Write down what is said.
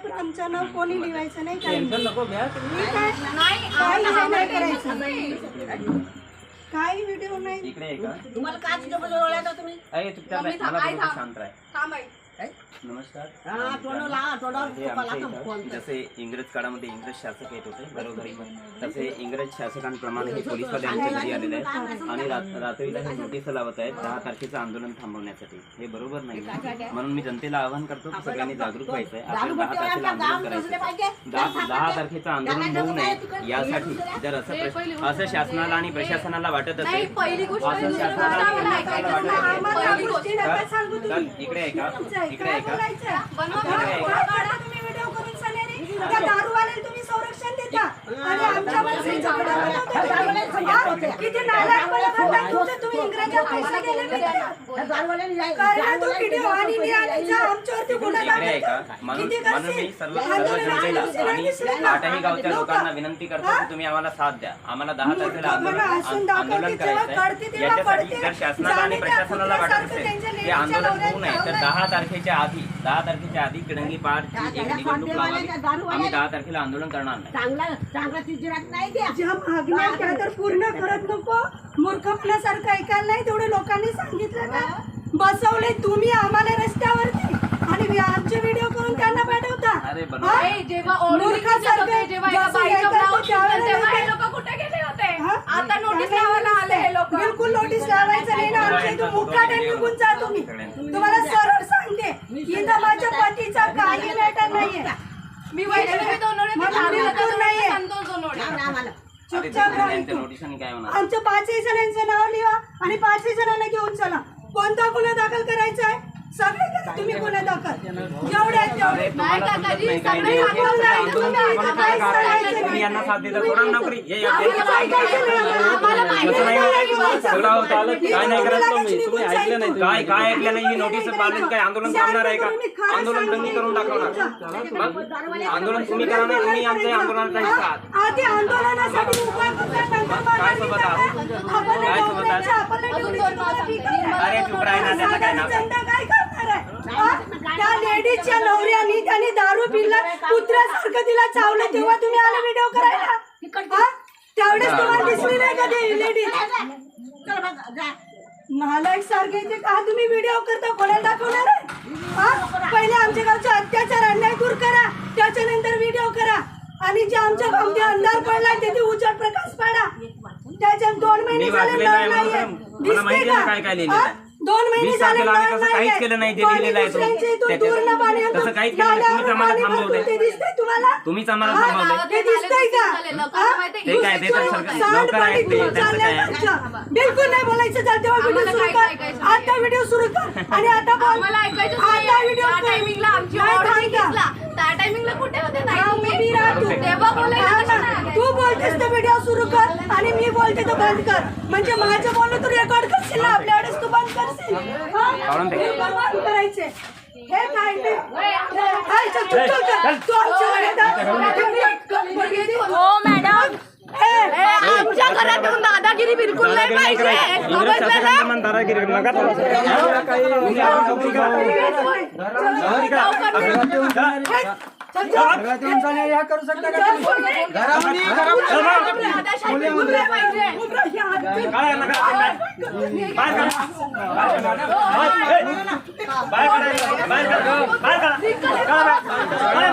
पण आमचं नाव कोणी लिहायचं नाही, काही नको घ्या नाही करायचं, काही व्हिडिओ नाही. इकडे आहे का तुम्हाला काय ओळखता तुम्ही? आहे चुपचाप आहे, मला बोलू, शांत राहा. नमस्कार. हे आमच्या इथं जसे इंग्रज काळामध्ये इंग्रज शासक येत होते घरोघरी, तसे इंग्रज शासकांप्रमाणे हे पोलीसवाले आमच्या घरी आलेले आहेत आणि रात्रीला हे नोटीस लावत आहेत 10 तारखेचं आंदोलन थांबवण्यासाठी. हे बरोबर नाही, म्हणून मी जनतेला आवाहन करतो की सगळ्यांनी जागरूक व्हायचं आहे. आपल्याला 10 तारखेला आंदोलन करायचं, 10 तारखेचं आंदोलन होऊ नये यासाठी जर असं शासनाला आणि प्रशासनाला वाटत असेल, असं शासनाला आणि प्रशासनाला वाटत असेल तर इकडे आहे का, इकडे आहे का, तुम्ही व्हिडिओ करून सांगणारे त्या दारूवाले तुम्ही संरक्षण देता आणि आमच्या माणसांचं व्हिडिओ बनवता. किती नालायक बनवता तुम्ही, इंग्रजांना पैसे गेले कारण तो व्हिडिओ आणि मी आणि आमच्यावरती गुन्हा इकडे आहे का, म्हणून मी सर्व जनतेला आणि 8ही गावच्या लोकांना विनंती करतो की तुम्ही आम्हाला साथ द्या. आम्हाला 10 तारखेला आंदोलन करायचं आहे. याच्यासाठी जर शासनाला आणि प्रशासनाला वाटत असेल की आंदोलन होऊ नये तर 10 तारखेच्या आधी किडंगी पारची एक निवडणूक लावावी. आम्ही 10 तारखेला आंदोलन करणार नाही. ज्या मागण्या त्या तर पूर्ण करत नको, मूर्खपणासारखं ऐकायला नाही. तेवढे लोकांनी सांगितलं ना, बसवले तुम्ही आम्हाला रस्त्यावरती आणि आमचे व्हिडिओ करून त्यांना पाठवता. अरे बरोबर, बिलकुल नोटीस लावायचं नाही ना. आमच्या इथून मुकाट्याने निघून जा तुम्ही. तुम्हाला सरळ सांगते, इथं माझ्या पतीचा काही मॅटर नाहीये. मी चुपचाप आमच्या 5ही जणांचं नाव लिहा आणि 5ही जणांना घेऊन चला. कोणता गुन्हा दाखल करायचा आहे सगळे करा तुम्ही, गुन्हा दाखल जेवढे आहेत तेवढे. यांना साथ देता थोडा नोकरी काय ऐकलं नाही. ही नोटीस पालन काय आंदोलन थांबणार आहे का? आंदोलन तुम्ही करून दाखवणार. आंदोलन तुम्ही करा नाही, तुम्ही आमच्या आंदोलनाचा हिस्सा आहात. आधी आंदोलनासाठी उपाय काय सोबत आहात? काय सोबत आहात? अरे चुप राहा ना, त्याचं काय नाव काय करणार आहे? त्या लेडीजच्या नवऱ्यानी त्यांनी दारू पिला, कुत्र्यासारखं तिला चावलं, तेव्हा तुम्ही आले व्हिडिओ करायला? त्यावेळेस तुम्हाला दिसली नाही का ते लेडीज? नालायक सारखे ते का तुम्ही व्हिडिओ करता, कोणाला दाखवणार आहे? पहिले आमच्या गावचा अत्याचार अन्याय दूर करा, त्याच्यानंतर व्हिडिओ करा आणि जे आमच्या गावचे अंधार पडलाय तिथे उजेड प्रकाश पाडा. त्याच्यात 2 महिने झाले नाहीये. मला माहिती आहे काय काय लिहिलेलं आहे. 2 महिने झाले तसं काहीच केलं नाही. ते लिहिलेलं आहे तसं काहीच केलं नाही. तुम्हीच आम्हाला थांबवलंय, तुम्हीच आम्हाला थांबवलंय. ते दिसतंय का? ते काय ते तर लवकर आहे ते त्यांचं काय आहे. बिलकुल नाही बोलायचं. चल तेव्हा व्हिडिओ सुरू कर, आता व्हिडिओ सुरू कर आणि आता बोल. आता व्हिडिओ टायमिंगला आमची त्या टायमिंगला कुठे होते? तू बोलतेस तर व्हिडिओ सुरू कर आणि मी बोलते तर बंद कर. म्हणजे माझं बोलणं तू रेकॉर्ड करशील ना, आपल्या वेळेस तू बंद करशील. बंद करायचे हे काय ते? हो मॅडम, आमच्या घरात येऊन दादागिरी बिलकुल नाही पाहिजे. करू शकता बाय